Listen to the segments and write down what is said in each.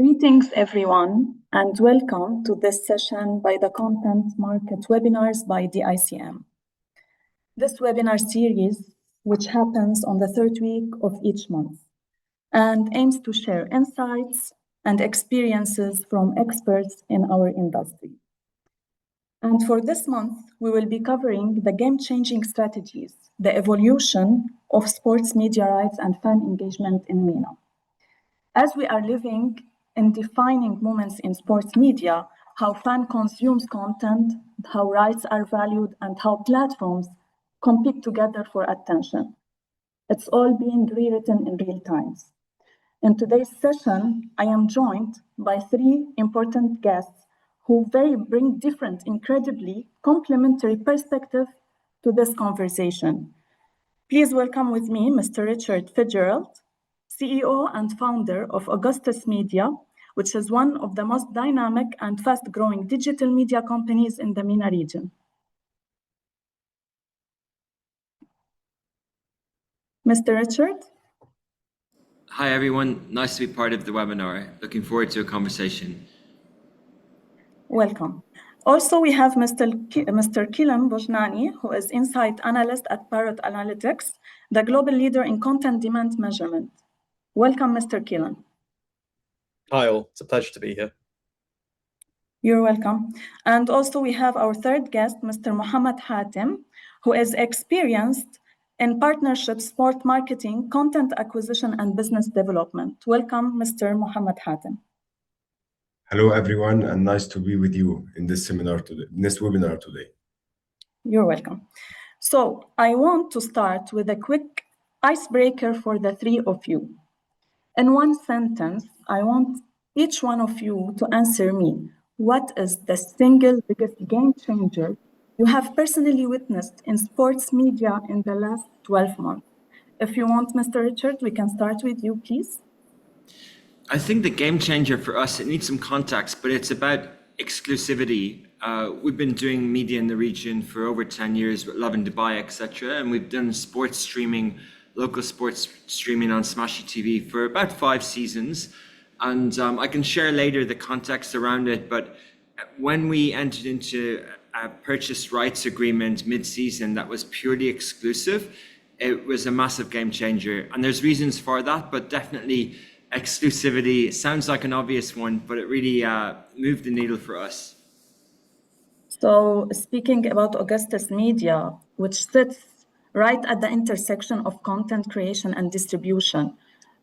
Greetings, everyone, and welcome to this session by the Content Market Webinars by the ICM. This webinar series, which happens on the third week of each month, and aims to share insights and experiences from experts in our industry. And for this month, we will be covering the game-changing strategies, the evolution of sports media rights and fan engagement in MENA. As we are living in defining moments in sports media, how fan consumes content, how rights are valued, and how platforms compete together for attention. It's all being rewritten in real times. In today's session, I am joined by three important guests who bring different, incredibly complementary perspectives to this conversation. Please welcome with me Mr. Richard Fitzgerald, CEO and founder of Augustus Media, which is one of the most dynamic and fast-growing digital media companies in the MENA region. Mr. Richard? Hi, everyone. Nice to be part of the webinar. Looking forward to a conversation. Welcome. Also, we have Mr. Kaelan Bhojnani, who is Insight Analyst at Parrot Analytics, the global leader in content demand measurement. Welcome, Mr. Kaelan. Hi all, it's a pleasure to be here. You're welcome. And also we have our third guest, Mr. Mohamed Hatem, who is experienced in partnership, sport marketing, content acquisition, and business development. Welcome, Mr. Mohamed Hatem. Hello, everyone, and nice to be with you in this webinar today. You're welcome. So I want to start with a quick icebreaker for the three of you. In one sentence, I want each one of you to answer me. What is the single biggest game changer you have personally witnessed in sports media in the last 12 months? If you want, Mr. Richard, we can start with you, please. I think the game changer for us, it needs some context, but it's about exclusivity. We've been doing media in the region for over 10 years with Love in Dubai, etc. And we've done sports streaming, local sports streaming on Smashy TV for about 5 seasons. And I can share later the context around it, but when we entered into a purchase rights agreement mid-season that was purely exclusive, it was a massive game changer. And there's reasons for that, but definitely exclusivity sounds like an obvious one, but it really moved the needle for us. So speaking about Augustus Media, which sits right at the intersection of content creation and distribution,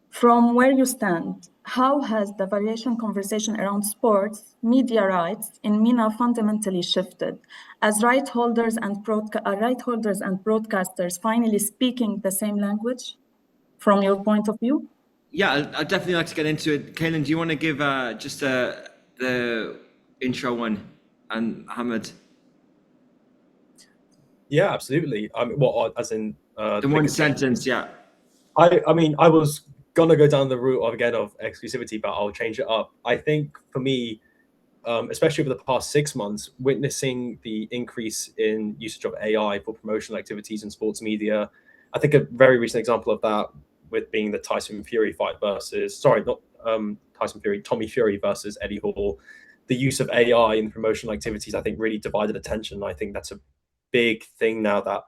from where you stand, how has the valuation conversation around sports media rights in MENA fundamentally shifted? As rights holders and broadcasters finally speaking the same language, from your point of view? Yeah, I'd definitely like to get into it. Kaelan, do you want to give just the intro one, and Mohamed? Yeah, absolutely. As in the one sentence, yeah. I mean, I was gonna go down the route of exclusivity, but I'll change it up. I think for me, especially over the past 6 months, witnessing the increase in usage of AI for promotional activities in sports media. I think a very recent example of that with being the Tyson Fury fight Tommy Fury versus Eddie Hall. The use of AI in promotional activities, I think, really divided attention. I think that's a big thing now that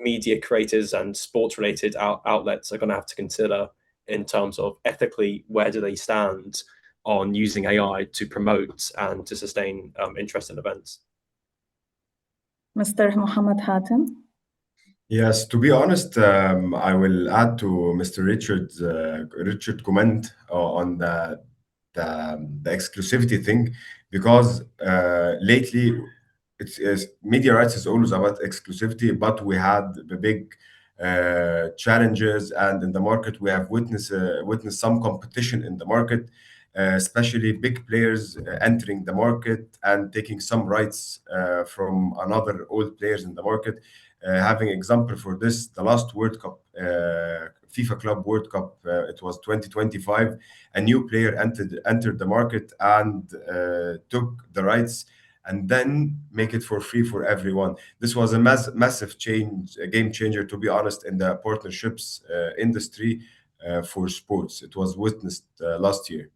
media creators and sports-related outlets are going to have to consider in terms of ethically, where do they stand on using AI to promote and to sustain interest in events. Mr. Mohamed Hatem? Yes, to be honest, I will add to Mr. Richard comment on the exclusivity thing, because lately media rights is always about exclusivity, but we had the big challenges, and in the market we have witnessed some competition in the market, especially big players entering the market and taking some rights from another old players in the market. Having example for this, the last World Cup, FIFA Club World Cup, it was 2025. A new player entered the market and took the rights and then make it for free for everyone. This was a massive change, a game changer, to be honest, in the partnerships industry for sports. It was witnessed last year.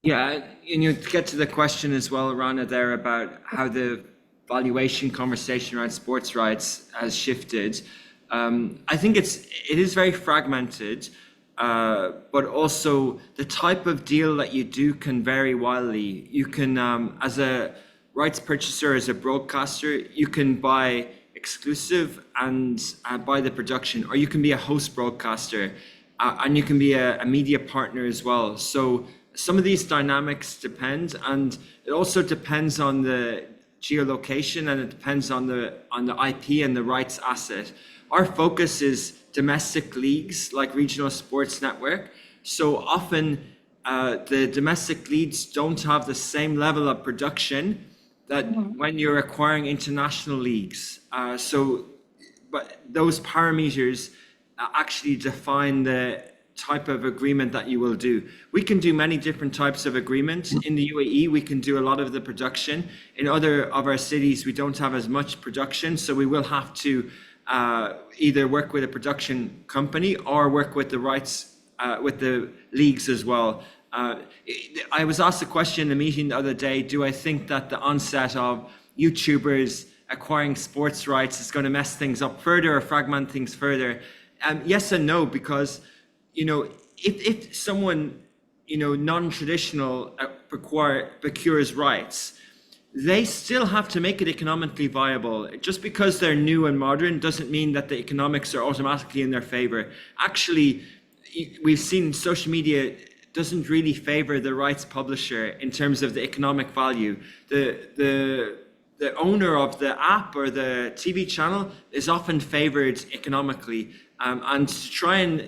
Yeah, to get to the question as well, Rana, there about how the valuation conversation around sports rights has shifted. I think it is very fragmented, but also the type of deal that you do can vary wildly. You can, as a rights purchaser, as a broadcaster, you can buy exclusive and buy the production, or you can be a host broadcaster, and you can be a media partner as well. So some of these dynamics depend, and it also depends on the geolocation, and it depends on the IP and the rights asset. Our focus is domestic leagues like Regional Sports Network. So often the domestic leagues don't have the same level of production that when you're acquiring international leagues. But those parameters actually define the type of agreement that you will do. We can do many different types of agreements. In the UAE, we can do a lot of the production. In other of our cities, we don't have as much production, so we will have to either work with a production company or work with the rights, with the leagues as well. I was asked a question in a meeting the other day, do I think that the onset of YouTubers acquiring sports rights is going to mess things up further or fragment things further? Yes and no, because if someone non-traditional procures rights, they still have to make it economically viable. Just because they're new and modern doesn't mean that the economics are automatically in their favor. Actually, we've seen social media doesn't really favor the rights publisher in terms of the economic value. The owner of the app or the TV channel is often favored economically. And to try and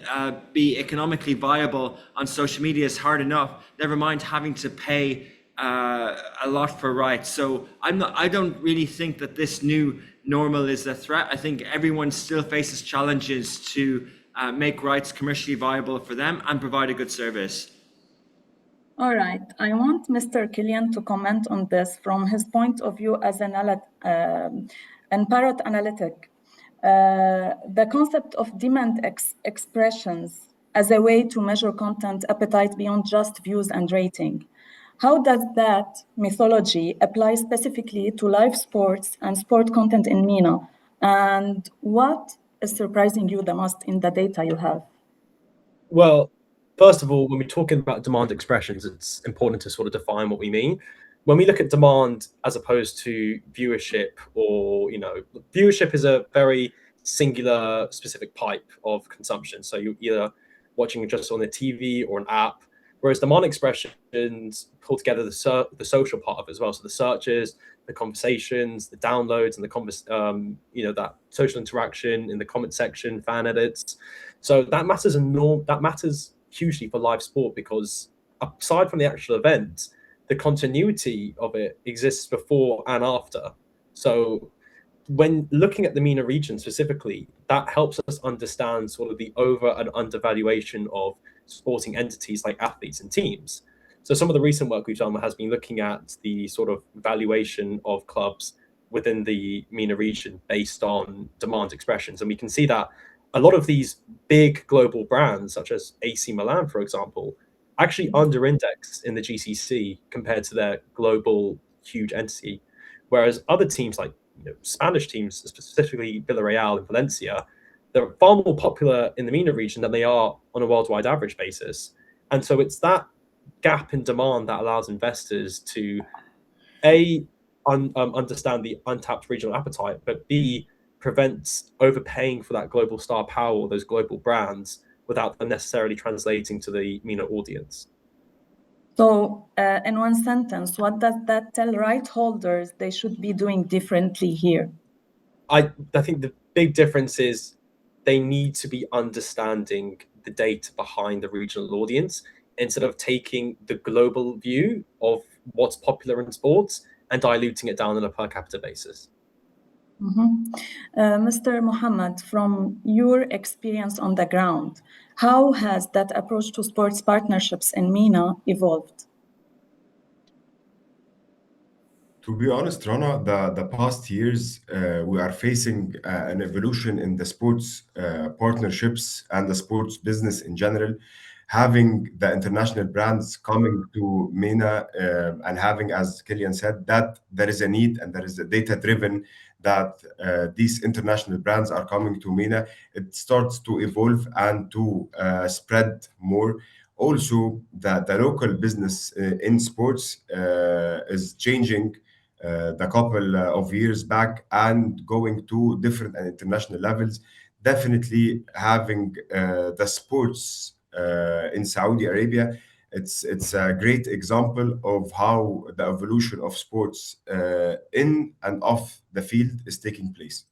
be economically viable on social media is hard enough, never mind having to pay a lot for rights. So I don't really think that this new normal is a threat. I think everyone still faces challenges to make rights commercially viable for them and provide a good service. All right, I want Mr. Kaelan to comment on this from his point of view as an Parrot analytic. The concept of demand expressions as a way to measure content appetite beyond just views and rating. How does that methodology apply specifically to live sports and sport content in MENA? And what is surprising you the most in the data you have? Well, first of all, when we're talking about demand expressions, it's important to sort of define what we mean. When we look at demand as opposed to viewership, or viewership is a very singular, specific type of consumption. So you're either watching just on the TV or an app, whereas demand expressions pull together the social part of it as well. So the searches, the conversations, the downloads, and that social interaction in the comment section, fan edits. So that matters that matters hugely for live sport, because aside from the actual event, the continuity of it exists before and after. So when looking at the MENA region specifically, that helps us understand sort of the over and undervaluation of sporting entities like athletes and teams. So some of the recent work we've done has been looking at the sort of valuation of clubs within the MENA region based on demand expressions. And we can see that a lot of these big global brands, such as AC Milan, for example, actually under-index in the GCC compared to their global huge entity. Whereas other teams like Spanish teams, specifically Villarreal and Valencia, they're far more popular in the MENA region than they are on a worldwide average basis. And so it's that gap in demand that allows investors to understand the untapped regional appetite, but B, prevents overpaying for that global star power or those global brands without them necessarily translating to the MENA audience. So in one sentence, what does that tell right holders they should be doing differently here? I think the big difference is they need to be understanding the data behind the regional audience instead of taking the global view of what's popular in sports and diluting it down on a per capita basis. Mr. Mohamed, from your experience on the ground, how has that approach to sports partnerships in MENA evolved? To be honest, Rana, the past years, we are facing an evolution in the sports partnerships and the sports business in general. having the international brands coming to MENA, and having, as Killian said, that there is a need and there is a data-driven that these international brands are coming to MENA, it starts to evolve and to spread more. Also, the local business in sports is changing the couple of years back and going to different and international levels. Definitely having the sports in Saudi Arabia, it's a great example of how the evolution of sports in and off the field is taking place.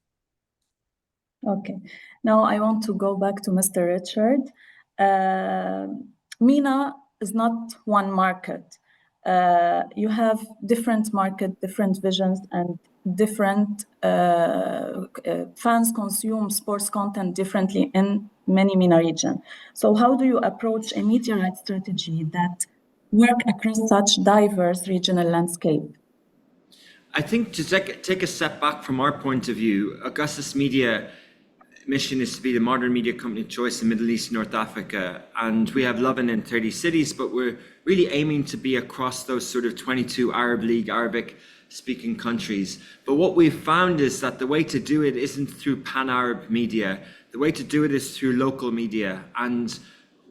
Okay, now I want to go back to Mr. Richard. MENA is not one market. You have different market, different visions, and different fans consume sports content differently in many MENA region. So how do you approach a media rights strategy that work across such diverse regional landscape? I think to take a step back from our point of view, Augustus Media mission is to be the modern media company of choice in Middle East and North Africa. And we have Lovin in 30 cities, but we're really aiming to be across those sort of 22 Arab League, Arabic speaking countries. But what we've found is that the way to do it isn't through pan-Arab media. The way to do it is through local media. And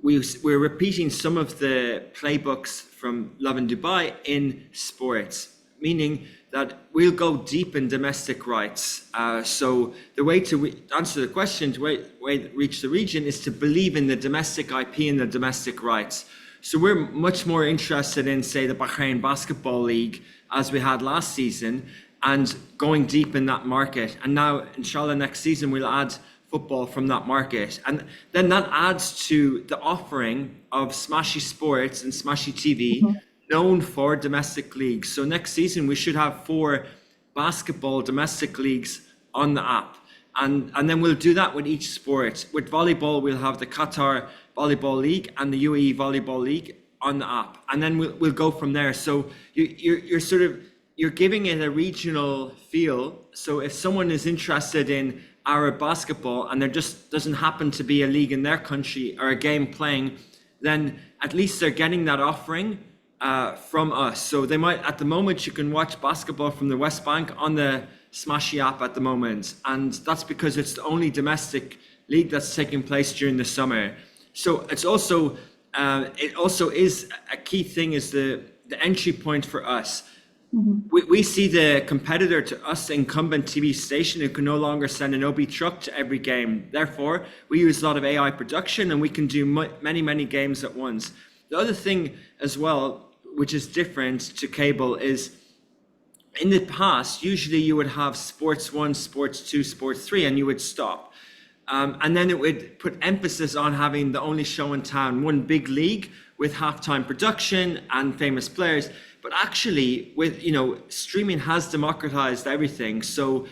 we're repeating some of the playbooks from Lovin Dubai in sports, meaning that we'll go deep in domestic rights. So the way to answer the question, the way to reach the region is to believe in the domestic IP and the domestic rights. So we're much more interested in, say, the Bahrain Basketball League, as we had last season, and going deep in that market. And now, inshallah, next season, we'll add football from that market. And then that adds to the offering of Smashy Sports and Smashy TV, known for domestic leagues. So next season, we should have 4 basketball domestic leagues on the app. And then we'll do that with each sport. With volleyball, we'll have the Qatar Volleyball League and the UAE Volleyball League on the app. And then we'll go from there. So you're giving it a regional feel. So if someone is interested in Arab basketball and there just doesn't happen to be a league in their country or a game playing, then at least they're getting that offering from us. So they might, at the moment, you can watch basketball from the West Bank on the Smashy app at the moment. And that's because it's the only domestic league that's taking place during the summer. So it also is a key thing is the entry point for us. We see the competitor to us, incumbent TV station, who can no longer send an OB truck to every game. Therefore, we use a lot of AI production and we can do many games at once. The other thing as well, which is different to cable, is in the past, usually you would have Sports 1, Sports 2, Sports 3, and you would stop. And then it would put emphasis on having the only show in town, one big league with halftime production and famous players. But actually, with streaming has democratized everything. So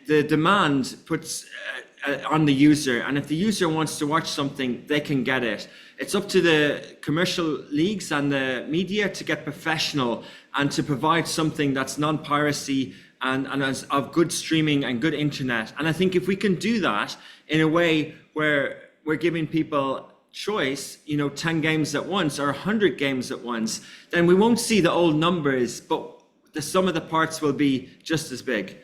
the demand puts on the user, and if the user wants to watch something, they can get it. It's up to the commercial leagues and the media to get professional and to provide something that's non-piracy and as of good streaming and good internet. And I think if we can do that in a way where we're giving people choice, 10 games at once or 100 games at once, then we won't see the old numbers, but the sum of the parts will be just as big.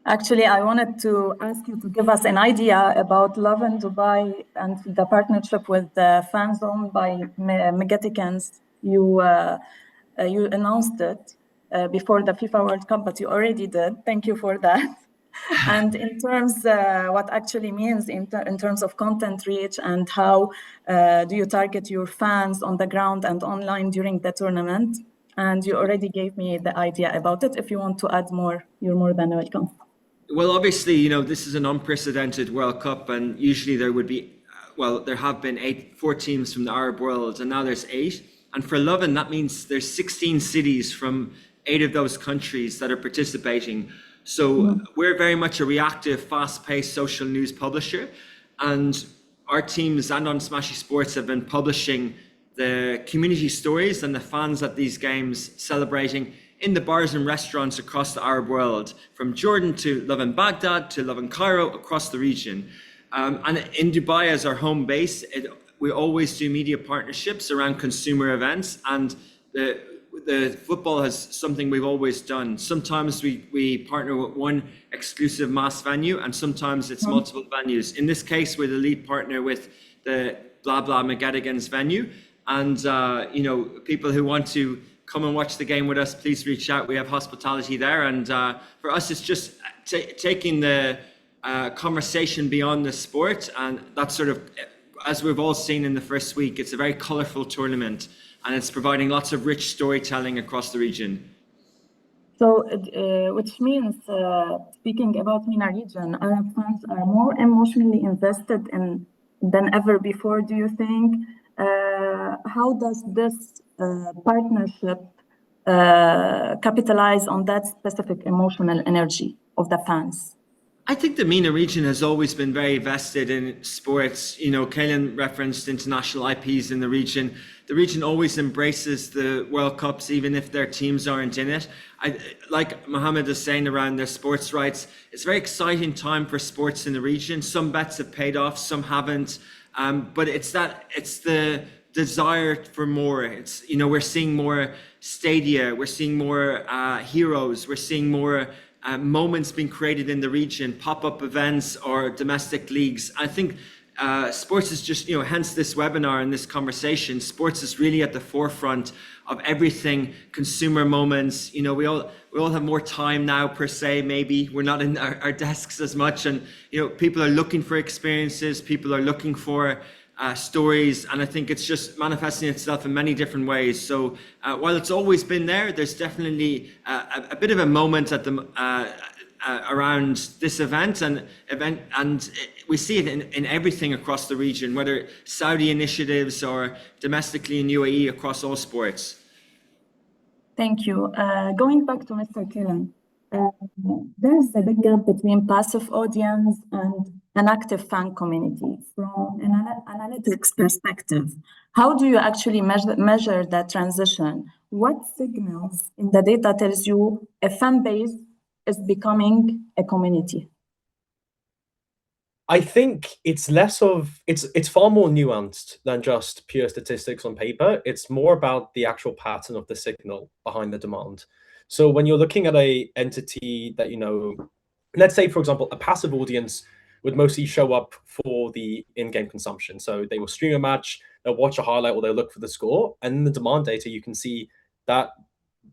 Actually, I wanted to ask you to give us an idea about Lovin Dubai and the partnership with the Fan Zone by Megaticans. You announced it before the FIFA World Cup, but you already did. Thank you for that. And in terms what actually means in terms of content reach and how do you target your fans on the ground and online during the tournament? And you already gave me the idea about it. If you want to add more, you're more than welcome. Well, obviously, this is an unprecedented World Cup, and usually there would be, there have been 4 teams from the Arab world, and now there's 8. And for Lovin, that means there's 16 cities from 8 of those countries that are participating. So we're very much a reactive, fast-paced social news publisher, and our teams and on Smashy Sports have been publishing the community stories and the fans at these games celebrating in the bars and restaurants across the Arab world, from Jordan to Lovin Baghdad to Lovin Cairo, across the region. And in Dubai as our home base, we always do media partnerships around consumer events, and the football has something we've always done. Sometimes we partner with one exclusive mass venue, and sometimes it's multiple venues. In this case, we're the lead partner with the Blah Blah McGettigan's venue, and people who want to come and watch the game with us, please reach out. We have hospitality there, and for us, it's just taking the conversation beyond the sport, and that's sort of, as we've all seen in the first week, it's a very colorful tournament, and it's providing lots of rich storytelling across the region. So, which means, speaking about MENA region, Arab fans are more emotionally invested than ever before, do you think? How does this partnership capitalize on that specific emotional energy of the fans? I think the MENA region has always been very vested in sports. Kaelan referenced international IPs in the region. The region always embraces the World Cups, even if their teams aren't in it. Like Mohamed is saying around their sports rights, it's a very exciting time for sports in the region. Some bets have paid off, some haven't. But it's the desire for more. We're seeing more stadia, we're seeing more heroes, we're seeing more moments being created in the region, pop-up events or domestic leagues. I think sports is just, hence this webinar and this conversation, sports is really at the forefront of everything, consumer moments. We all have more time now per se, maybe. We're not in our desks as much, and people are looking for experiences, people are looking for stories, and I think it's just manifesting itself in many different ways. So while it's always been there, there's definitely a bit of a moment at the around this event, and we see it in everything across the region, whether Saudi initiatives or domestically in UAE across all sports. Thank you. Going back to Mr. Kaelan, there's a big gap between passive audience and an active fan community. From an analytics perspective, how do you actually measure that transition? What signals in the data tells you a fan base is becoming a community? I think it's it's far more nuanced than just pure statistics on paper. It's more about the actual pattern of the signal behind the demand. So when you're looking at a entity that, let's say, for example, a passive audience would mostly show up for the in-game consumption. So they will stream a match, they'll watch a highlight, or they'll look for the score. And in the demand data, you can see that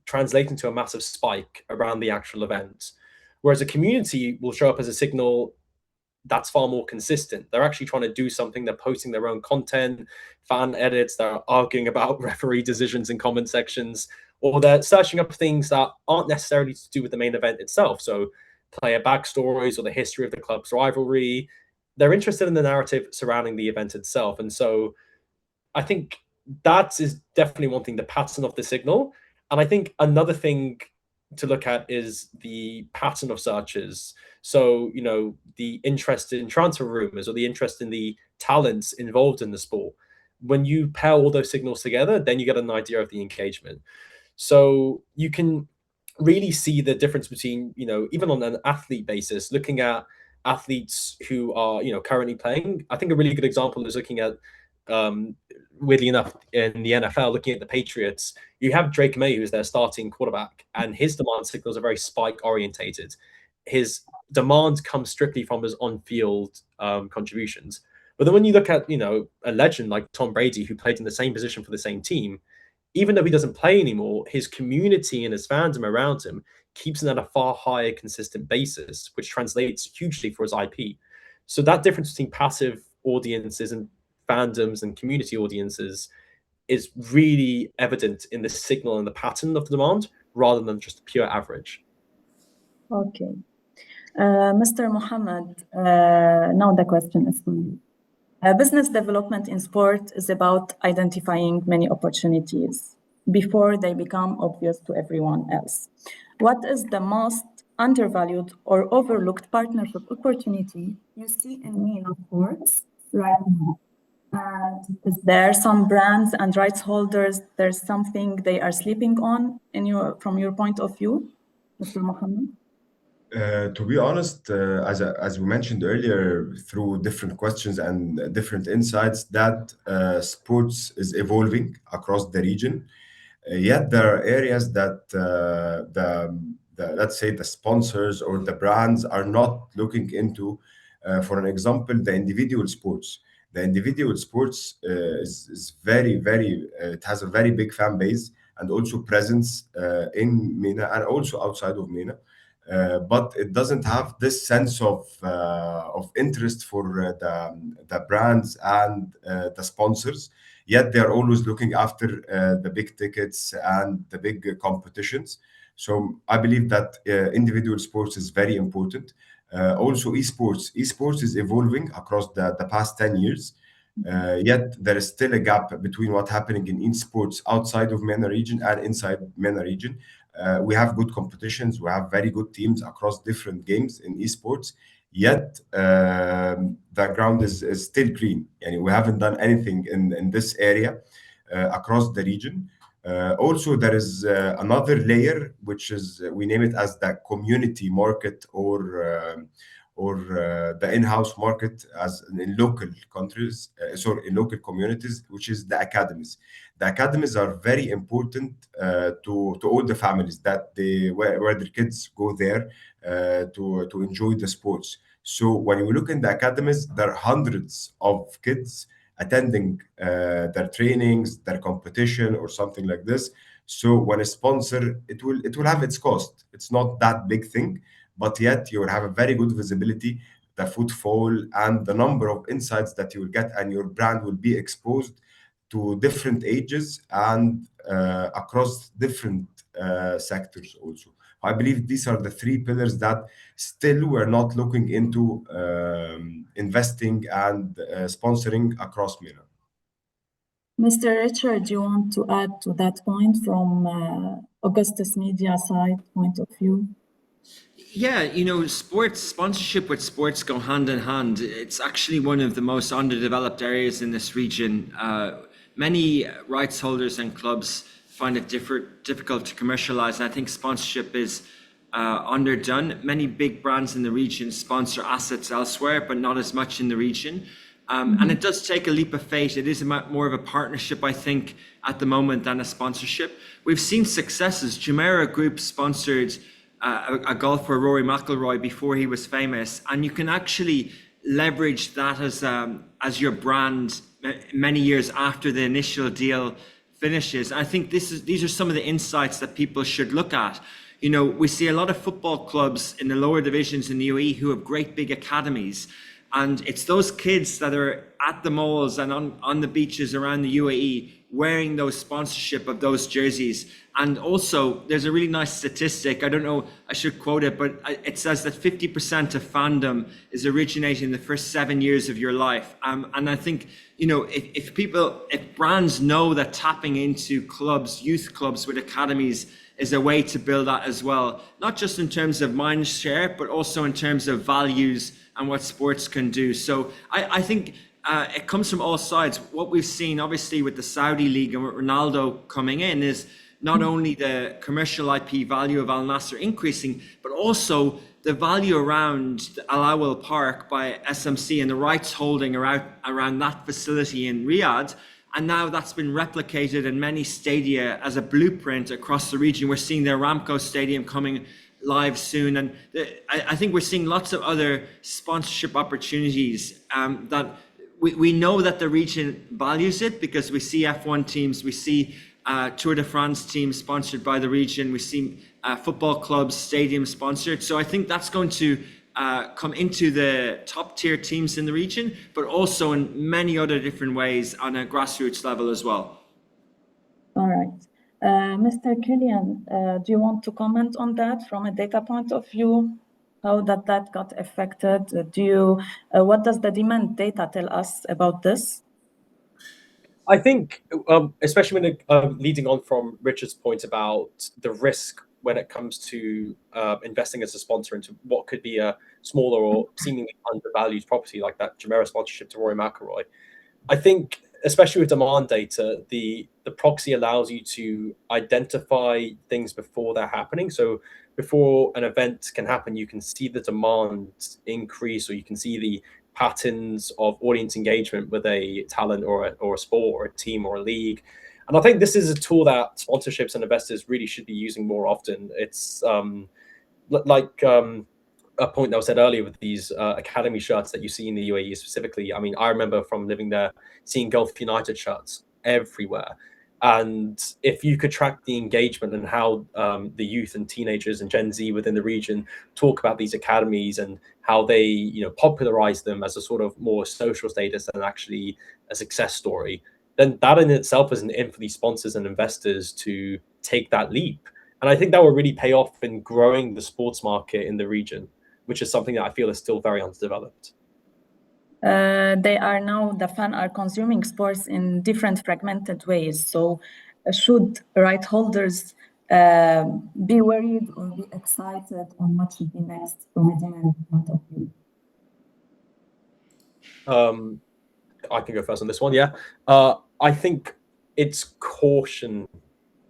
translate into a massive spike around the actual event. Whereas a community will show up as a signal that's far more consistent. They're actually trying to do something. They're posting their own content, fan edits, they're arguing about referee decisions in comment sections, or they're searching up things that aren't necessarily to do with the main event itself. So player backstories or the history of the club's rivalry. They're interested in the narrative surrounding the event itself. And so I think that is definitely one thing, the pattern of the signal. And I think another thing to look at is the pattern of searches. So, the interest in transfer rumors or the interest in the talents involved in the sport. When you pair all those signals together, then you get an idea of the engagement. So you can really see the difference between, even on an athlete basis, looking at athletes who are, currently playing. I think a really good example is looking at, weirdly enough, in the NFL, looking at the Patriots, you have Drake May, who's their starting quarterback, and his demand signals are very spike orientated. His demand comes strictly from his on-field contributions. But then when you look at, a legend like Tom Brady, who played in the same position for the same team, even though he doesn't play anymore, his community and his fandom around him keeps him at a far higher consistent basis, which translates hugely for his IP. So that difference between passive audiences and fandoms and community audiences is really evident in the signal and the pattern of the demand rather than just pure average. Okay. Mr. Mohamed, now the question is for you. Business development in sport is about identifying many opportunities before they become obvious to everyone else. What is the most undervalued or overlooked partnership opportunity you see in MENA sports right now? And is there some brands and rights holders, there's something they are sleeping on from your point of view, Mr. Mohamed? To be honest, as we mentioned earlier, through different questions and different insights, that sports is evolving across the region. Yet there are areas that the let's say the sponsors or the brands are not looking into. For an example, the individual sports. The individual sports is very, very. It has a very big fan base and also presence in MENA and also outside of MENA. But it doesn't have this sense of interest for the brands and the sponsors. Yet they're always looking after the big tickets and the big competitions. So I believe that individual sports is very important. Also, esports. Esports is evolving across the past 10 years. Yet there is still a gap between what's happening in esports outside of MENA region and inside MENA region. We have good competitions. We have very good teams across different games in esports. Yet the ground is still green. And we haven't done anything in this area across the region. Also, there is another layer, which is we name it as the community market or the in-house market as in local countries, sorry, in local communities, which is the academies. The academies are very important to all the families that where their kids go there to enjoy the sports. So when you look in the academies, there are hundreds of kids attending their trainings, their competition, or something like this. So when a sponsor, it will have its cost. It's not that big thing, but yet you will have a very good visibility, the footfall, and the number of insights that you will get, and your brand will be exposed to different ages and across different sectors also. I believe these are the three pillars that still we're not looking into investing and sponsoring across MENA. Mr. Richard, do you want to add to that point from Augustus Media side point of view? Yeah, sports sponsorship with sports go hand in hand. It's actually one of the most underdeveloped areas in this region. Many rights holders and clubs find it difficult to commercialize, and I think sponsorship is underdone. Many big brands in the region sponsor assets elsewhere, but not as much in the region. And it does take a leap of faith. It is more of a partnership, I think, at the moment than a sponsorship. We've seen successes. Jumeirah Group sponsored a golfer, Rory McIlroy, before he was famous, and you can actually leverage that as your brand many years after the initial deal finishes. I think these are some of the insights that people should look at. We see a lot of football clubs in the lower divisions in the UAE who have great big academies. And it's those kids that are at the malls and on the beaches around the UAE wearing those sponsorship of those jerseys. And also, there's a really nice statistic. I don't know, I should quote it, but it says that 50% of fandom is originating in the first 7 years of your life. And I think, if brands know that tapping into clubs, youth clubs with academies is a way to build that as well, not just in terms of mind share, but also in terms of values and what sports can do. So I think it comes from all sides. What we've seen, obviously, with the Saudi League and with Ronaldo coming in is not only the commercial IP value of Al Nassr increasing, but also the value around the Al Awal Park by SMC and the rights holding around that facility in Riyadh. And now that's been replicated in many stadia as a blueprint across the region. We're seeing the Aramco Stadium coming live soon. And I think we're seeing lots of other sponsorship opportunities that we know that the region values it, because we see F1 teams, we see Tour de France teams sponsored by the region, we see football clubs, stadiums sponsored. So I think that's going to come into the top tier teams in the region, but also in many other different ways on a grassroots level as well. All right. Mr. Kaelan, do you want to comment on that from a data point of view? How that got affected? What does the demand data tell us about this? I think, especially when leading on from Richard's point about the risk when it comes to investing as a sponsor into what could be a smaller or seemingly undervalued property like that Jumeirah sponsorship to Rory McIlroy, I think especially with demand data, the proxy allows you to identify things before they're happening. So before an event can happen, you can see the demand increase, or you can see the patterns of audience engagement with a talent or a sport or a team or a league. And I think this is a tool that sponsorships and investors really should be using more often. It's like a point that was said earlier with these academy shirts that you see in the UAE specifically. I mean, I remember from living there seeing Gulf United shirts everywhere. And if you could track the engagement and how the youth and teenagers and Gen Z within the region talk about these academies and how they, popularize them as a sort of more social status than actually a success story, then that in itself is an in for these sponsors and investors to take that leap. And I think that will really pay off in growing the sports market in the region, which is something that I feel is still very underdeveloped. The fan are consuming sports in different fragmented ways. So should right holders be worried or be excited on what should be next from a demand point of view? I can go first on this one. Yeah. I think it's caution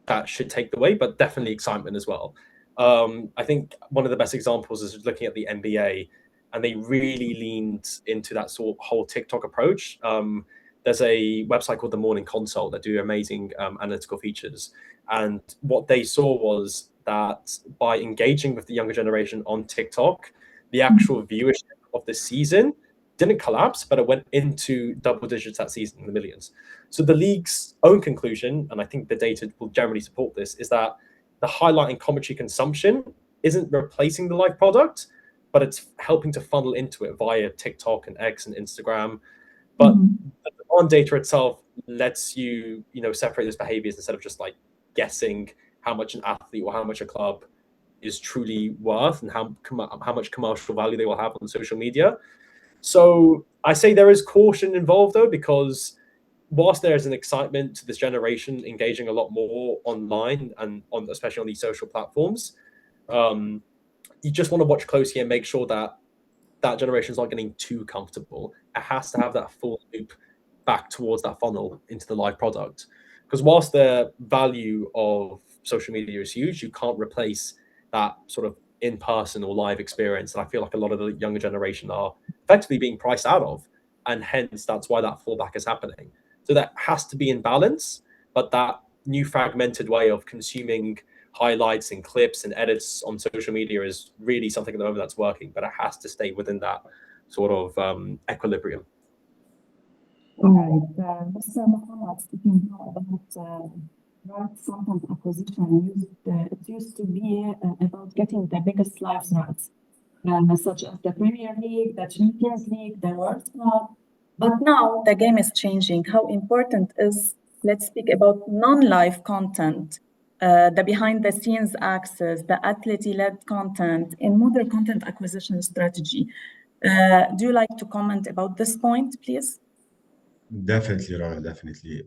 that should take the way, but definitely excitement as well. I think one of the best examples is looking at the NBA, and they really leaned into that sort of whole TikTok approach. There's a website called the Morning Consult that do amazing analytical features. And what they saw was that by engaging with the younger generation on TikTok, the actual viewership of the season didn't collapse, but it went into double digits that season in the millions. So the league's own conclusion, and I think the data will generally support this, is that the highlight and commentary consumption isn't replacing the live product, but it's helping to funnel into it via TikTok and X and Instagram. But the demand data itself lets you, separate those behaviors instead of just like guessing how much an athlete or how much a club is truly worth and how much commercial value they will have on social media. So I say there is caution involved, though, because whilst there is an excitement to this generation engaging a lot more online and especially on these social platforms, you just want to watch closely and make sure that that generation is not getting too comfortable. It has to have that full loop back towards that funnel into the live product. Because whilst the value of social media is huge, you can't replace that sort of in-person or live experience. And I feel like a lot of the younger generation are effectively being priced out of. And hence, that's why that fallback is happening. So that has to be in balance. But that new fragmented way of consuming highlights and clips and edits on social media is really something at the moment that's working. But it has to stay within that sort of equilibrium. All right. Mr. Mohamed, speaking now about right content acquisition, it used to be about getting the biggest live rights, such as the Premier League, the Champions League, the World Cup. But now the game is changing. How important is, let's speak about non-live content, the behind-the-scenes access, the athlete-led content in modern content acquisition strategy. Do you like to comment about this point, please? Definitely, Rana, definitely.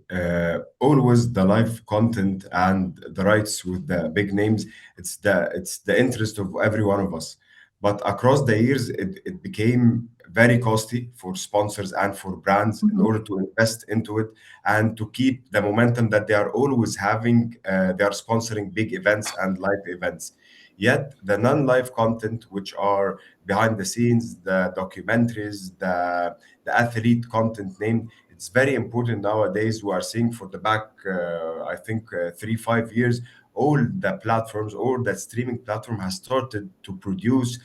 Always the live content and the rights with the big names. It's the interest of every one of us. But across the years, it became very costly for sponsors and for brands in order to invest into it and to keep the momentum that they are always having. They are sponsoring big events and live events. Yet the non-live content, which are behind the scenes, the documentaries, the athlete content named, it's very important nowadays. We are seeing for the back, I think, 3-5 years, all the platforms, all the streaming platform has started to produce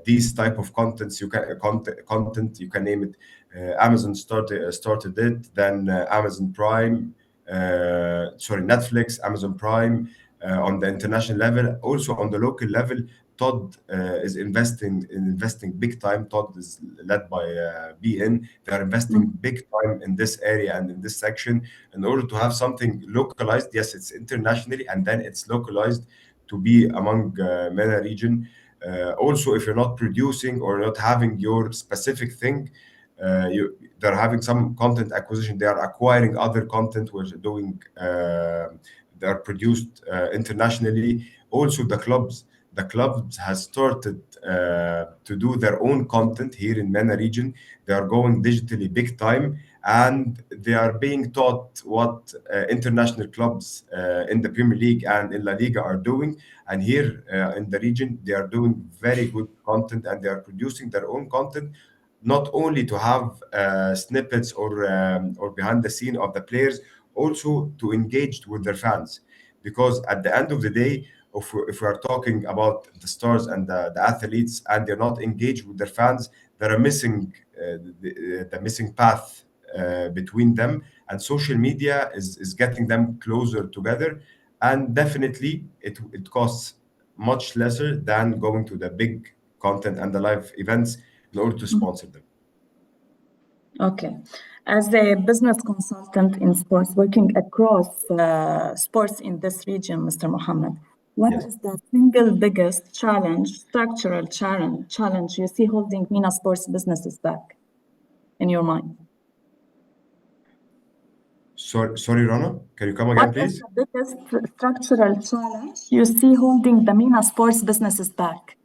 these type of contents. Content, you can name it. Amazon started it, then Amazon Prime, Netflix, Amazon Prime. On the international level, also on the local level, Todd is investing big time. Todd is led by BN. They are investing big time in this area and in this section in order to have something localized. Yes, it's internationally, and then it's localized to be among MENA region. Also, if you're not producing or not having your specific thing, they're having some content acquisition. They are acquiring other content. We're doing. They are produced internationally. Also, the clubs has started to do their own content here in MENA region. They are going digitally big time, and they are being taught what international clubs in the Premier League and in La Liga are doing. And here in the region, they are doing very good content, and they are producing their own content, not only to have snippets or behind the scene of the players, also to engage with their fans. Because at the end of the day, if we are talking about the stars and the athletes, and they're not engaged with their fans, they're missing the missing path between them. And social media is getting them closer together. And definitely, it costs much lesser than going to the big content and the live events in order to sponsor them. Okay. As a business consultant in sports, working across sports in this region, Mr. Mohammed, what Yes. is the single biggest challenge, structural challenge you see holding MENA sports businesses back in your mind? Sorry, Rana, can you come again, What is please? the biggest structural challenge you see holding the MENA sports businesses back?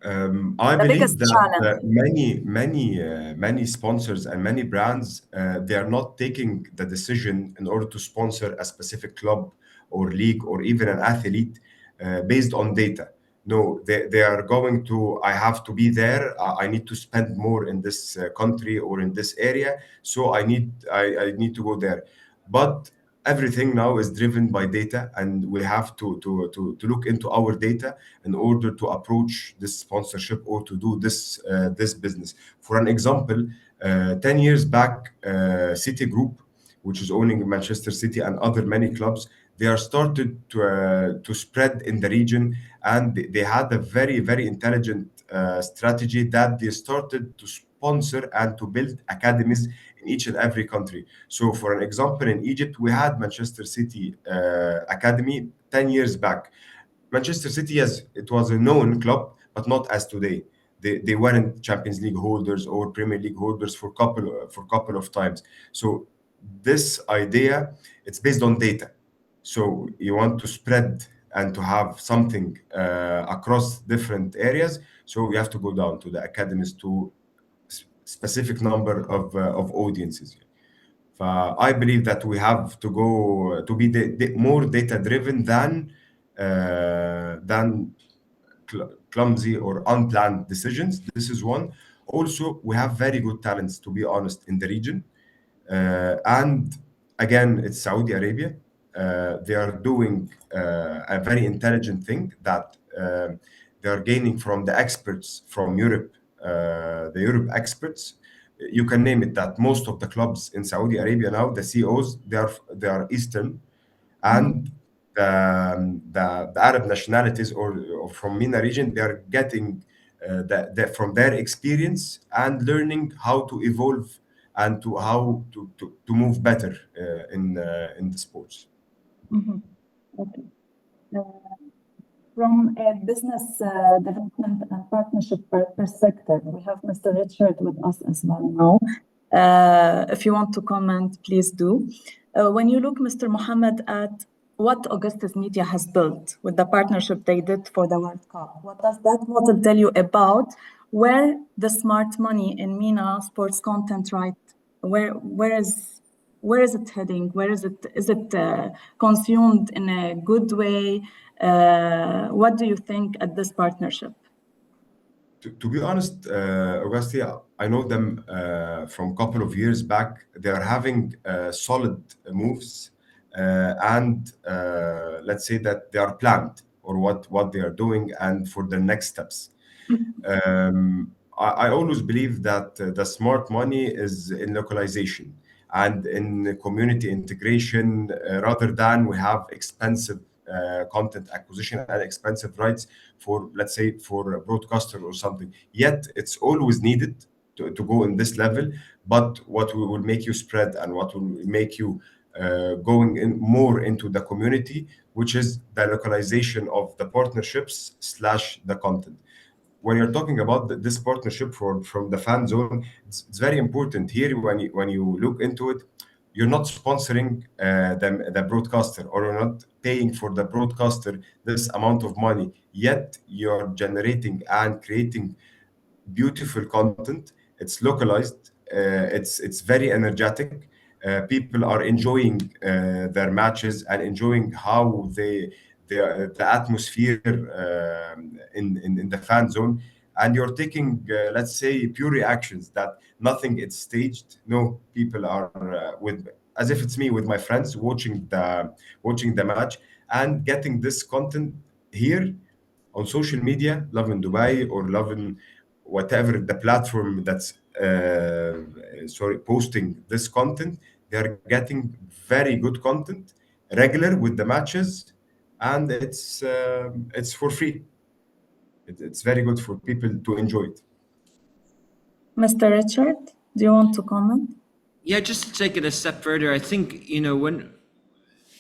I The believe biggest that challenge. many sponsors and many brands, they are not taking the decision in order to sponsor a specific club or league or even an athlete based on data. No, they are going to, I have to be there. I need to spend more in this country or in this area, so I need to go there. But everything now is driven by data, and we have to look into our data in order to approach this sponsorship or to do this business. For an example, 10 years back, City Group, which is owning Manchester City and other many clubs, they are started to spread in the region, and they had a very intelligent strategy that they started to sponsor and to build academies in each and every country. So, for an example, in Egypt, we had Manchester City Academy 10 years back. Manchester City, yes, it was a known club, but not as today. They weren't Champions League holders or Premier League holders for couple of times. So this idea, it's based on data. So you want to spread and to have something across different areas. So you have to go down to the academies to specific number of audiences. I believe that we have to go to be more data driven than clumsy or unplanned decisions. This is one. Also, we have very good talents, to be honest, in the region. And again, it's Saudi Arabia. They are doing a very intelligent thing that they are gaining from the experts from Europe, the Europe experts. You can name it that most of the clubs in Saudi Arabia now, the CEOs, they are Eastern, and the Arab nationalities or from MENA region, they are getting from their experience and learning how to evolve and to how to move better in the sports. Mhm. Okay. Uh, From a business development and partnership perspective, we have Mr. Richard with us as well now. If you want to comment, please do. When you look, Mr. Mohammed, at what Augustus Media has built with the partnership they did for the World Cup, what does that model tell you about where the smart money in MENA sports content, right? Where is it heading? Where is it? Is it consumed in a good way? What do you think at this partnership? To be honest, Augustia, I know them from a couple of years back. They are having solid moves, and let's say that they are planned or what they are doing and for the next steps. I always believe that the smart money is in localization and in community integration rather than we have expensive content acquisition and expensive rights for, let's say, for a broadcaster or something. Yet it's always needed to go in this level. But what will make you spread and what will make you going in more into the community, which is the localization of the partnerships slash the content. When you're talking about this partnership from the fan zone, it's very important here. When you look into it, you're not sponsoring the broadcaster, or you're not paying for the broadcaster this amount of money. Yet you're generating and creating beautiful content it's localized, it's very energetic. People are enjoying their matches and enjoying how the atmosphere in the fan zone. And you're taking, let's say, pure reactions that nothing is staged. No, people are with as if it's me with my friends watching the match and getting this content here on social media, Love in Dubai or Love in whatever the platform that's posting this content. They're getting very good content, regular with the matches, and it's for free. It's very good for people to enjoy it. Mr. Richard, do you want to comment? Yeah, just to take it a step further, I think, when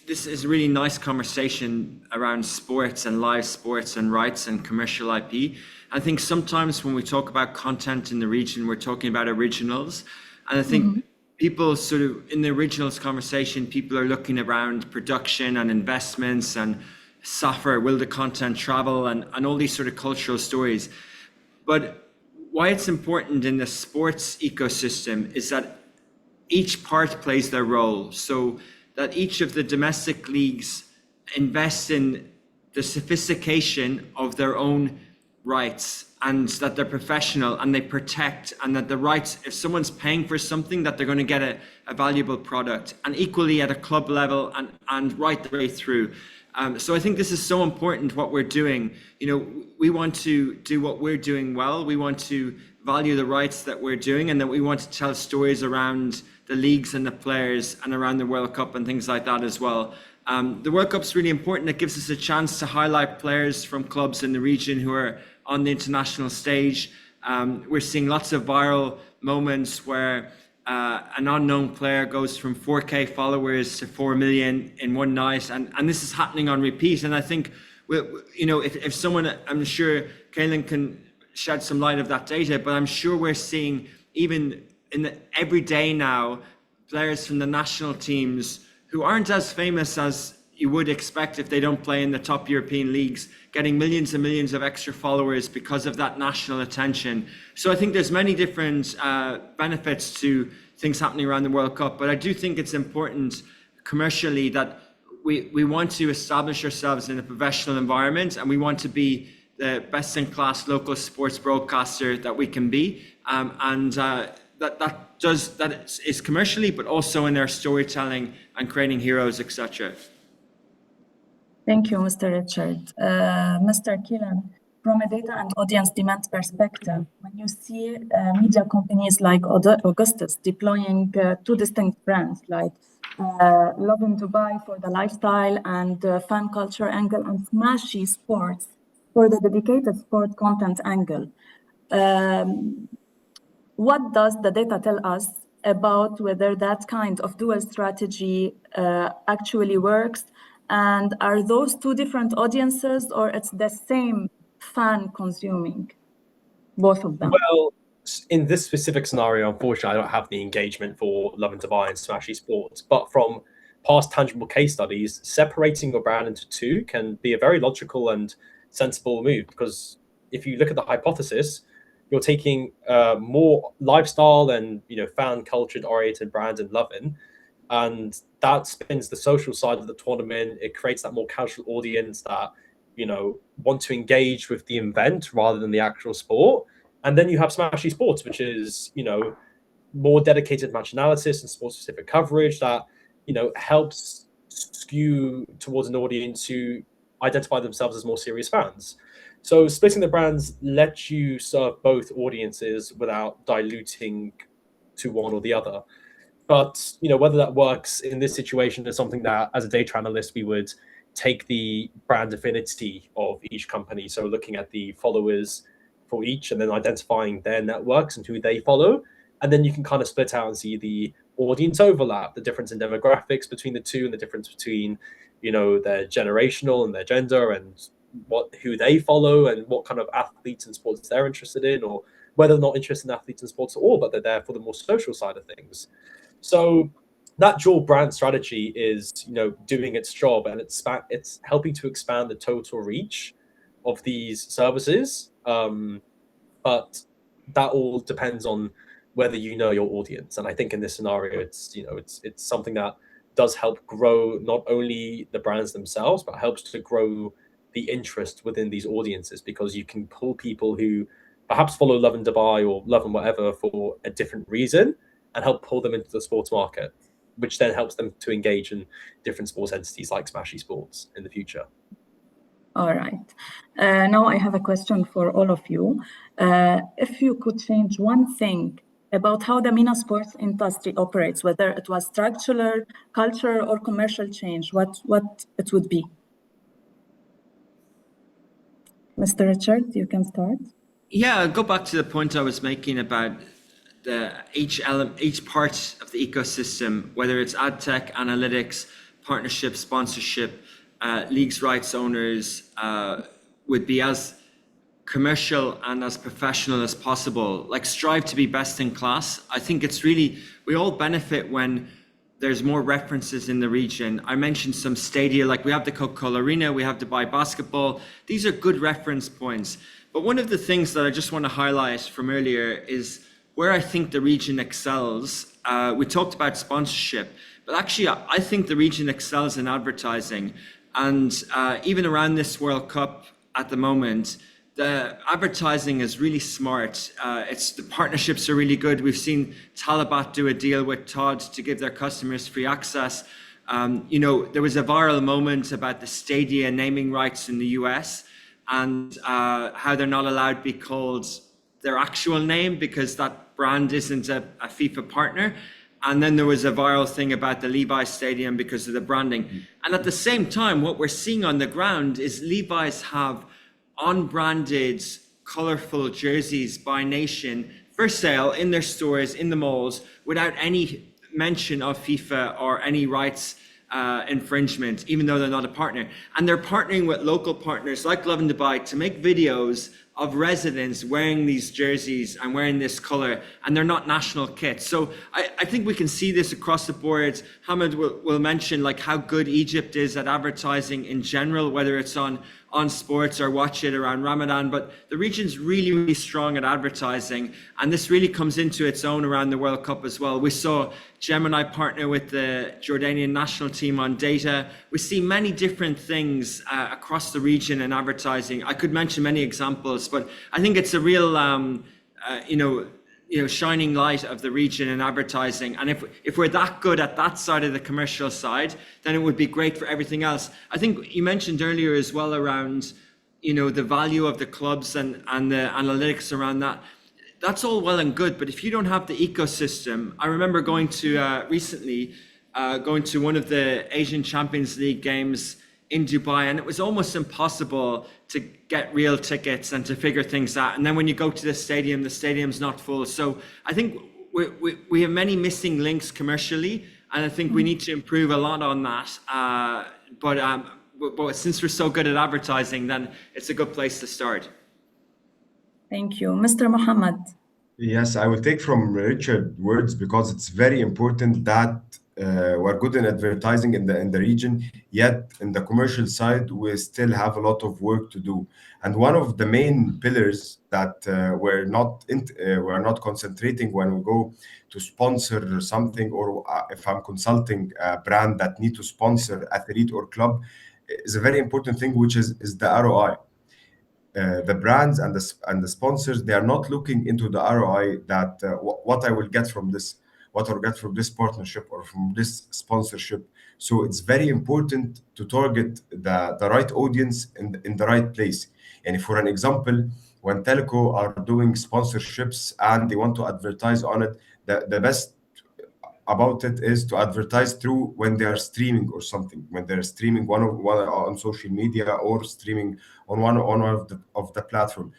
this is a really nice conversation around sports and live sports and rights and commercial IP. I think sometimes when we talk about content in the region, we're talking about originals. And I think people sort of, in the originals conversation, people are looking around production and investments and software, will the content travel, and all these sort of cultural stories. But why it's important in the sports ecosystem is that each part plays their role. So that each of the domestic leagues invest in the sophistication of their own rights, and that they're professional and they protect, and that the rights, if someone's paying for something, that they're going to get a valuable product, and equally at a club level and right the way through. So I think this is so important what we're doing. We want to do what we're doing well. We want to value the rights that we're doing, and that we want to tell stories around the leagues and the players and around the World Cup and things like that as well. The World Cup's really important. It gives us a chance to highlight players from clubs in the region who are on the international stage. We're seeing lots of viral moments where an unknown player goes from 4K followers to 4 million in one night, and this is happening on repeat. And I think, if someone, I'm sure Kaelan can shed some light of that data, but I'm sure we're seeing even every day now, players from the national teams who aren't as famous as you would expect if they don't play in the top European leagues, getting millions and millions of extra followers because of that national attention. So I think there's many different benefits to things happening around the World Cup, but I do think it's important commercially that we want to establish ourselves in a professional environment, and we want to be the best in class local sports broadcaster that we can be. That is commercially, but also in their storytelling and creating heroes, etc. Thank you, Mr. Richard. Mr. Kaelan, from a data and audience demand perspective, when you see media companies like Augustus deploying two distinct brands like Love in Dubai for the lifestyle and fan culture angle, and Smashy Sports for the dedicated sport content angle, what does the data tell us about whether that kind of dual strategy actually works? And are those two different audiences, or it's the same fan consuming both of them? Well, in this specific scenario, unfortunately, I don't have the engagement for Love and Dubai and Smashy Sports. But from past tangible case studies, separating your brand into two can be a very logical and sensible move, because if you look at the hypothesis, you're taking more lifestyle and fan cultured oriented brand in Lovin, and that spins the social side of the tournament. It creates that more casual audience that want to engage with the event rather than the actual sport. And then you have Smashy Sports, which is more dedicated match analysis and sports specific coverage that helps skew towards an audience who identify themselves as more serious fans. So splitting the brands lets you serve both audiences without diluting to one or the other. But whether that works in this situation is something that, as a data analyst, we would take the brand affinity of each company. So looking at the followers for each, and then identifying their networks and who they follow, and then you can kind of split out and see the audience overlap, the difference in demographics between the two, and the difference between their generational and their gender, and who they follow, and what kind of athletes and sports they're interested in, or whether they're not interested in athletes and sports at all, but they're there for the more social side of things. So that dual brand strategy is doing its job, and it's helping to expand the total reach of these services. But that all depends on whether you know your audience. And I think in this scenario, it's something that does help grow not only the brands themselves, but helps to grow the interest within these audiences, because you can pull people who perhaps follow Love and Dubai or Love and whatever for a different reason, and help pull them into the sports market, which then helps them to engage in different sports entities like Smash Esports in the future. All right. Now I have a question for all of you. If you could change one thing about how the MENA sports industry operates, whether it was structural, cultural, or commercial change, what it would be? Mr. Richard, you can start. Yeah, I'll go back to the point I was making about each part of the ecosystem, whether it's ad tech, analytics, partnership, sponsorship, leagues rights owners, would be as commercial and as professional as possible. Like, strive to be best in class. I think it's really, we all benefit when there's more references in the region. I mentioned some stadia, like we have the Coca-Cola Arena, we have Dubai Basketball. These are good reference points. But one of the things that I just want to highlight from earlier is where I think the region excels. We talked about sponsorship, but actually I think the region excels in advertising. And even around this World Cup at the moment, the advertising is really smart. The partnerships are really good. We've seen Talabat do a deal with Todd to give their customers free access. There was a viral moment about the Stadia naming rights in the US and how they're not allowed to be called their actual name because that brand isn't a FIFA partner. And then there was a viral thing about the Levi's Stadium because of the branding. And at the same time, what we're seeing on the ground is Levi's have unbranded, colorful jerseys by nation for sale in their stores, in the malls, without any mention of FIFA or any rights infringement, even though they're not a partner. And they're partnering with local partners like Love and Dubai to make videos of residents wearing these jerseys and wearing this color, and they're not national kits. So I think we can see this across the board. Mohamed will mention like how good Egypt is at advertising in general, whether it's on sports or watch it around Ramadan, but the region's really, really strong at advertising, and this really comes into its own around the World Cup as well. We saw Gemini partner with the Jordanian national team on data. We see many different things across the region in advertising. I could mention many examples, but I think it's a real, shining light of the region in advertising. And if we're that good at that side of the commercial side, then it would be great for everything else. I think you mentioned earlier as well around, the value of the clubs and the analytics around that. That's all well and good, but if you don't have the ecosystem, I remember going to recently going to one of the Asian Champions League games in Dubai, and it was almost impossible to get real tickets and to figure things out. And then when you go to the stadium's not full. So I think we have many missing links commercially, and I think we need to improve a lot on that. But since we're so good at advertising, then it's a good place to start. Thank you. Mr. Mohamed. Yes, I will take from Richard's words because it's very important that we're good in advertising in the region, yet in the commercial side, we still have a lot of work to do. And one of the main pillars that we're not concentrating when we go to sponsor something, or if I'm consulting a brand that need to sponsor athlete or club, is a very important thing, which is the ROI. The brands and the sponsors, they are not looking into the ROI that what I will get from this, what I'll get from this partnership or from this sponsorship. So it's very important to target the right audience in the right place. And for an example, when telco are doing sponsorships and they want to advertise on it, the best about it is to advertise through when they are streaming or something, when they're streaming one on social media or streaming on one of the platform.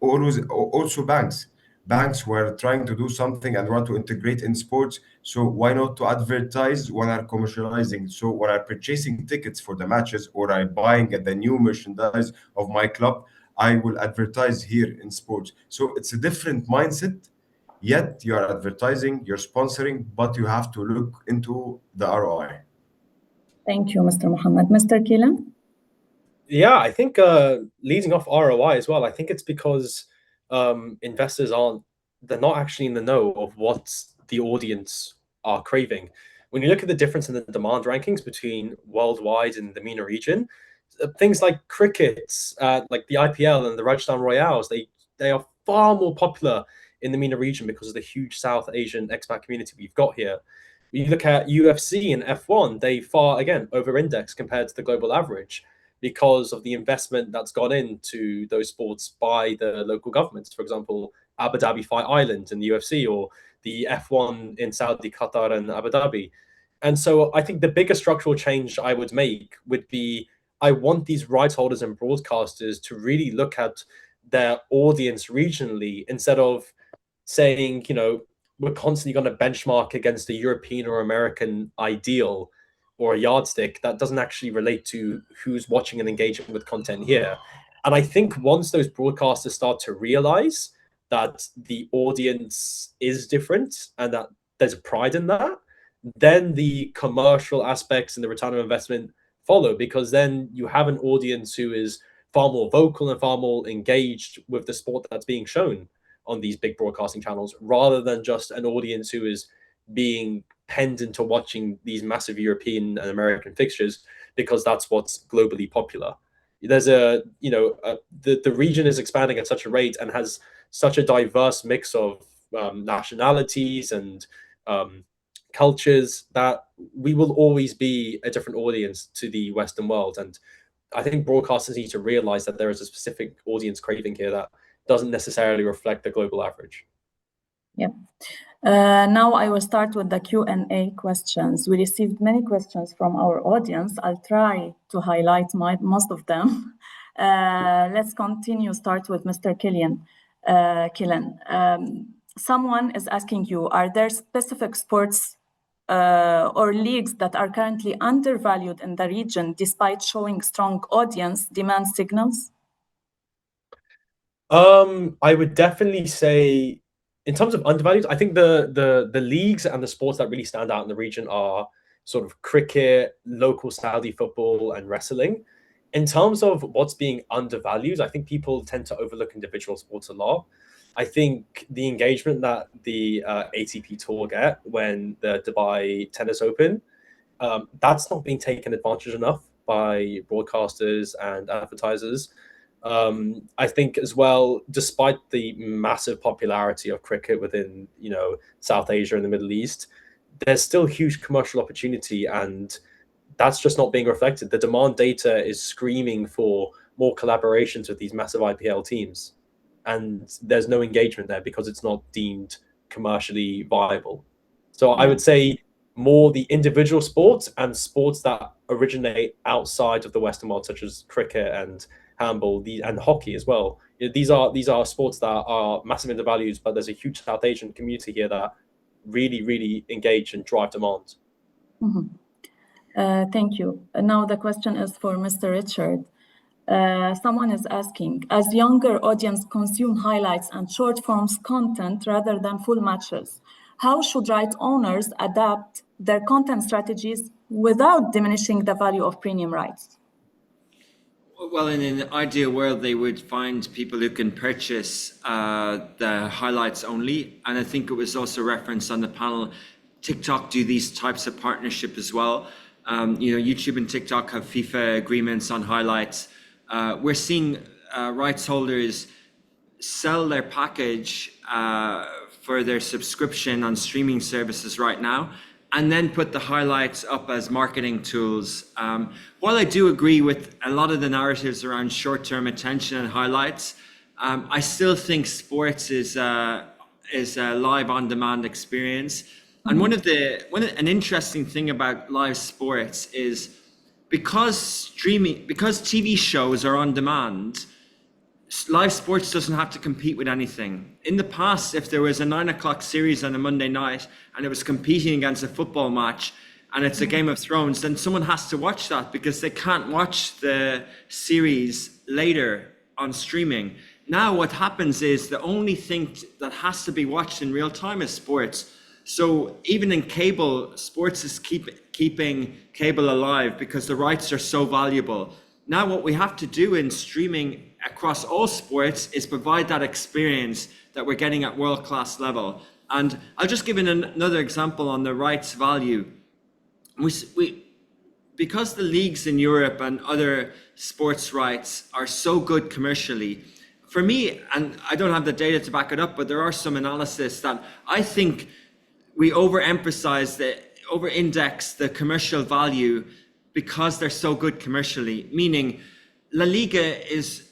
Also banks were trying to do something and want to integrate in sports, so why not to advertise when I'm commercializing? So when I'm purchasing tickets for the matches or I'm buying the new merchandise of my club, I will advertise here in sports. So it's a different mindset. Yet you are advertising, you're sponsoring, but you have to look into the ROI. Thank you, Mr. Mohamed. Mr. Kaelan? Yeah, I think leading off ROI as well, I think it's because investors aren't they're not actually in the know of what the audience are craving. When you look at the difference in the demand rankings between worldwide and the MENA region, things like cricket, like the IPL and the Rajasthan Royals, they are far more popular in the MENA region because of the huge South Asian expat community we've got here. When you look at UFC and F1, they far again over-index compared to the global average because of the investment that's gone into those sports by the local governments. For example, Abu Dhabi Fight Island in the UFC, or the F1 in Saudi, Qatar, and Abu Dhabi. And so I think the biggest structural change I would make would be, I want these rights holders and broadcasters to really look at their audience regionally instead of saying, we're constantly going to benchmark against a European or American ideal or a yardstick that doesn't actually relate to who's watching and engaging with content here. And I think once those broadcasters start to realize that the audience is different and that there's pride in that, then the commercial aspects and the return on investment follow, because then you have an audience who is far more vocal and far more engaged with the sport that's being shown on these big broadcasting channels, rather than just an audience who is being penned into watching these massive European and American fixtures because that's what's globally popular. There's the region is expanding at such a rate and has such a diverse mix of nationalities and cultures that we will always be a different audience to the Western world. And I think broadcasters need to realize that there is a specific audience craving here that doesn't necessarily reflect the global average. Yeah. Now I will start with the Q&A questions. We received many questions from our audience. I'll try to highlight most of them. Let's continue, start with Mr. Kaelan. Someone is asking you, are there specific sports or leagues that are currently undervalued in the region despite showing strong audience demand signals? I would definitely say, in terms of undervalued, I think the leagues and the sports that really stand out in the region are sort of cricket, local Saudi football, and wrestling. In terms of what's being undervalued, I think people tend to overlook individual sports a lot. I think the engagement that the ATP Tour get when the Dubai Tennis Open, that's not being taken advantage enough by broadcasters and advertisers. I think as well, despite the massive popularity of cricket within, South Asia and the Middle East, there's still huge commercial opportunity, and that's just not being reflected. The demand data is screaming for more collaborations with these massive IPL teams, and there's no engagement there because it's not deemed commercially viable. So I would say more the individual sports and sports that originate outside of the Western world, such as cricket and handball, and hockey as well. These are sports that are massively undervalued, but there's a huge South Asian community here that really, really engage and drive demand. Mm-hmm. Thank you. Now the question is for Mr. Richard. Someone is asking, as younger audience consume highlights and short forms content rather than full matches, how should right owners adapt their content strategies without diminishing the value of premium rights? Well, in an ideal world, they would find people who can purchase the highlights only. And I think it was also referenced on the panel, TikTok do these types of partnership as well. YouTube and TikTok have FIFA agreements on highlights. We're seeing rights holders sell their package for their subscription on streaming services right now, and then put the highlights up as marketing tools. While I do agree with a lot of the narratives around short-term attention and highlights, I still think sports is a live on-demand experience. And an interesting thing about live sports is because TV shows are on demand, live sports doesn't have to compete with anything. In the past, if there was a 9:00 series on a Monday night and it was competing against a football match and it's a Game of Thrones, then someone has to watch that because they can't watch the series later on streaming. Now what happens is the only thing that has to be watched in real time is sports. So even in cable, sports is keeping cable alive because the rights are so valuable. Now what we have to do in streaming across all sports is provide that experience that we're getting at world-class level. And I'll just give another example on the rights value. Because the leagues in Europe and other sports rights are so good commercially, for me, and I don't have the data to back it up, but there are some analysis that I think we over-index the commercial value because they're so good commercially, meaning La Liga is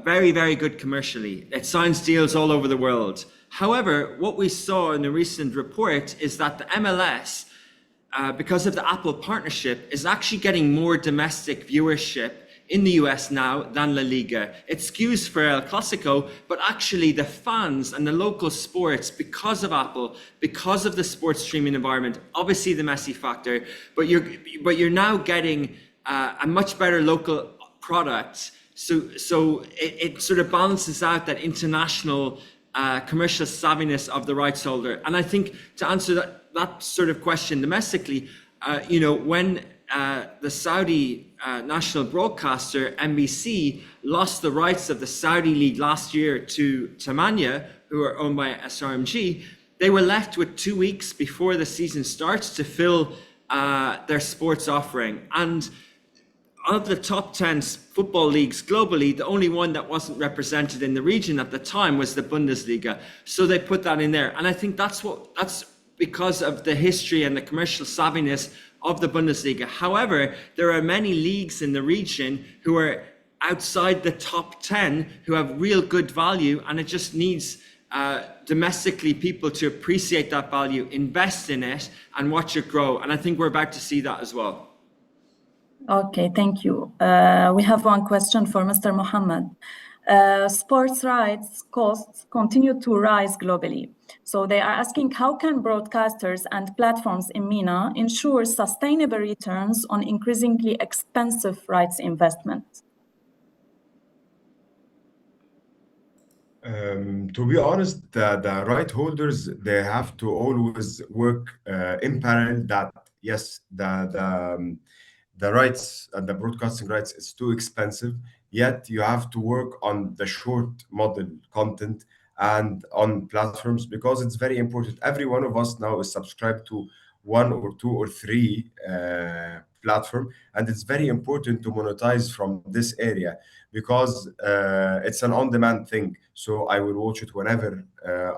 very, very good commercially. It signs deals all over the world. However, what we saw in a recent report is that the MLS, because of the Apple partnership, is actually getting more domestic viewership in the US now than La Liga. It skews for El Clasico, but actually the fans and the local sports, because of Apple, because of the sports streaming environment, obviously the Messi factor, but you're now getting a much better local product. So it sort of balances out that international commercial savviness of the rights holder. And I think to answer that sort of question domestically, when the Saudi national broadcaster NBC lost the rights of the Saudi league last year to MENA, who are owned by SRMG, they were left with 2 weeks before the season starts to fill their sports offering. And of the top 10 football leagues globally, the only one that wasn't represented in the region at the time was the Bundesliga. So they put that in there. And I think that's because of the history and the commercial savviness of the Bundesliga. However, there are many leagues in the region who are outside the top 10 who have real good value, and it just needs domestically people to appreciate that value, invest in it, and watch it grow. And I think we're about to see that as well. Okay, thank you. We have one question for Mr. Mohamed. Sports rights costs continue to rise globally. So they are asking, how can broadcasters and platforms in MENA ensure sustainable returns on increasingly expensive rights investment? To be honest, the right holders, they have to always work in parallel that, yes, the rights and the broadcasting rights is too expensive, yet you have to work on the short model content and on platforms, because it's very important. Every one of us now is subscribed to one or two or three platform, and it's very important to monetize from this area, because it's an on-demand thing. So I will watch it whenever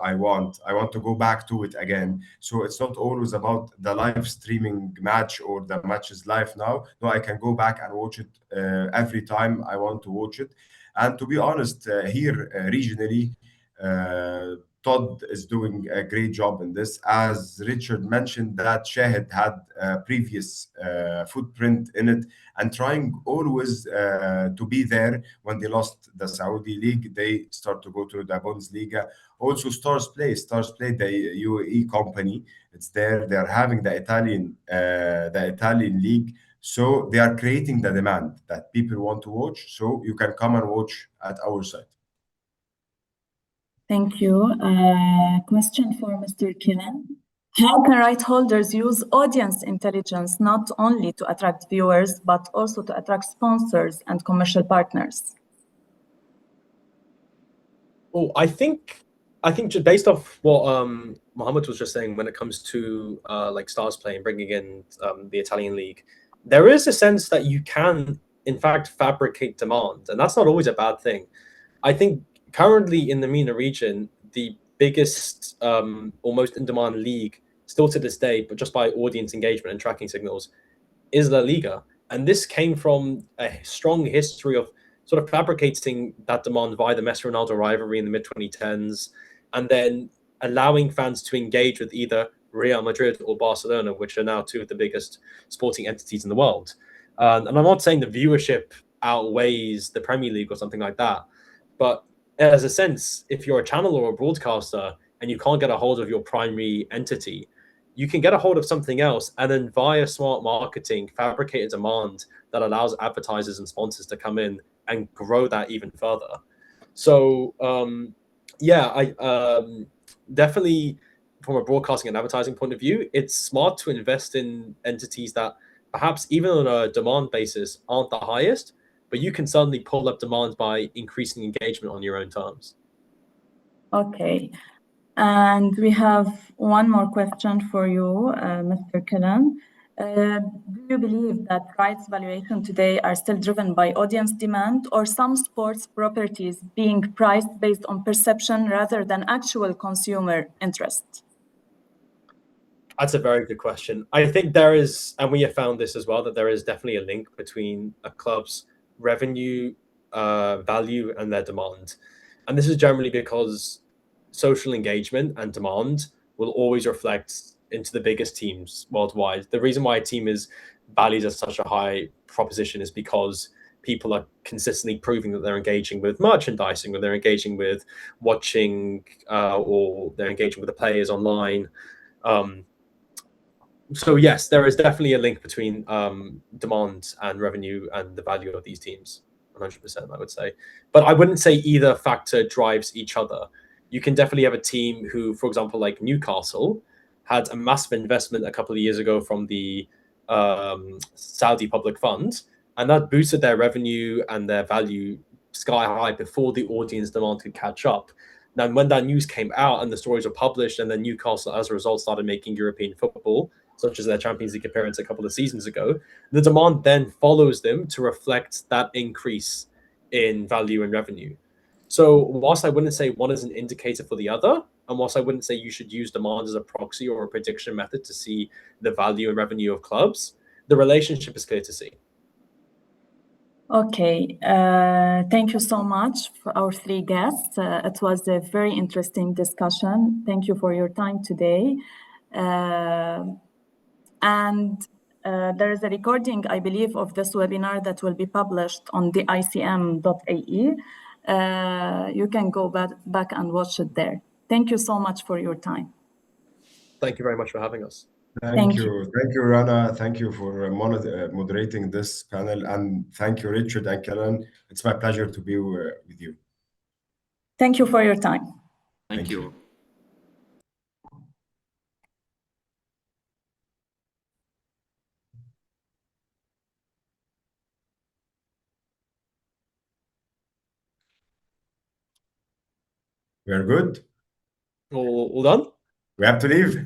I want. I want to go back to it again. So it's not always about the live streaming match or the match is live now. No, I can go back and watch it every time I want to watch it. And to be honest, here regionally, Todd is doing a great job in this. As Richard mentioned, that Shahid had a previous footprint in it, and trying always to be there. When they lost the Saudi league, they start to go to the Bundesliga. Also, Stars Play, the UAE company, it's there. They are having the Italian league. So they are creating the demand that people want to watch. So you can come and watch at our site. Thank you. Question for Mr. Kaelan. How can right holders use audience intelligence not only to attract viewers, but also to attract sponsors and commercial partners? Well, I think just based off what Mohamed was just saying, when it comes to like Stars Play and bringing in the Italian league, there is a sense that you can, in fact, fabricate demand, and that's not always a bad thing. I think currently in the MENA region, the biggest or most in-demand league still to this day, but just by audience engagement and tracking signals, is La Liga. And this came from a strong history of sort of fabricating that demand via the Messi-Ronaldo rivalry in the mid-2010s, and then allowing fans to engage with either Real Madrid or Barcelona, which are now two of the biggest sporting entities in the world. And I'm not saying the viewership outweighs the Premier League or something like that, but as a sense, if you're a channel or a broadcaster and you can't get a hold of your primary entity, you can get a hold of something else, and then via smart marketing, fabricate a demand that allows advertisers and sponsors to come in and grow that even further. So, I definitely, from a broadcasting and advertising point of view, it's smart to invest in entities that perhaps even on a demand basis aren't the highest, but you can suddenly pull up demand by increasing engagement on your own terms. Okay. And we have one more question for you, Mr. Kaelan. Do you believe that rights valuation today are still driven by audience demand, or some sports properties being priced based on perception rather than actual consumer interest? That's a very good question. I think there is, and we have found this as well, that there is definitely a link between a club's revenue value and their demand. And this is generally because social engagement and demand will always reflect into the biggest teams worldwide. The reason why a team is valued as such a high proposition is because people are consistently proving that they're engaging with merchandising, or they're engaging with watching, or they're engaging with the players online. So yes, there is definitely a link between demand and revenue and the value of these teams. 100%, I would say. But I wouldn't say either factor drives each other. You can definitely have a team who, for example, like Newcastle, had a massive investment a couple of years ago from the Saudi public fund, and that boosted their revenue and their value sky high before the audience demand could catch up. Now, when that news came out and the stories were published, and then Newcastle, as a result, started making European football, such as their Champions League appearance a couple of seasons ago, the demand then follows them to reflect that increase in value and revenue. So whilst I wouldn't say one is an indicator for the other, and whilst I wouldn't say you should use demand as a proxy or a prediction method to see the value and revenue of clubs, the relationship is clear to see. Okay, thank you so much for our three guests. It was a very interesting discussion. Thank you for your time today. And there is a recording, I believe, of this webinar that will be published on the icm.ae. You can go back and watch it there. Thank you so much for your time. Thank you very much for having us. Thank you. Thank you, Rana. Thank you for moderating this panel. And thank you, Richard and Kaelan. It's my pleasure to be with you. Thank you for your time. Thank you. We are good. All done? We have to leave.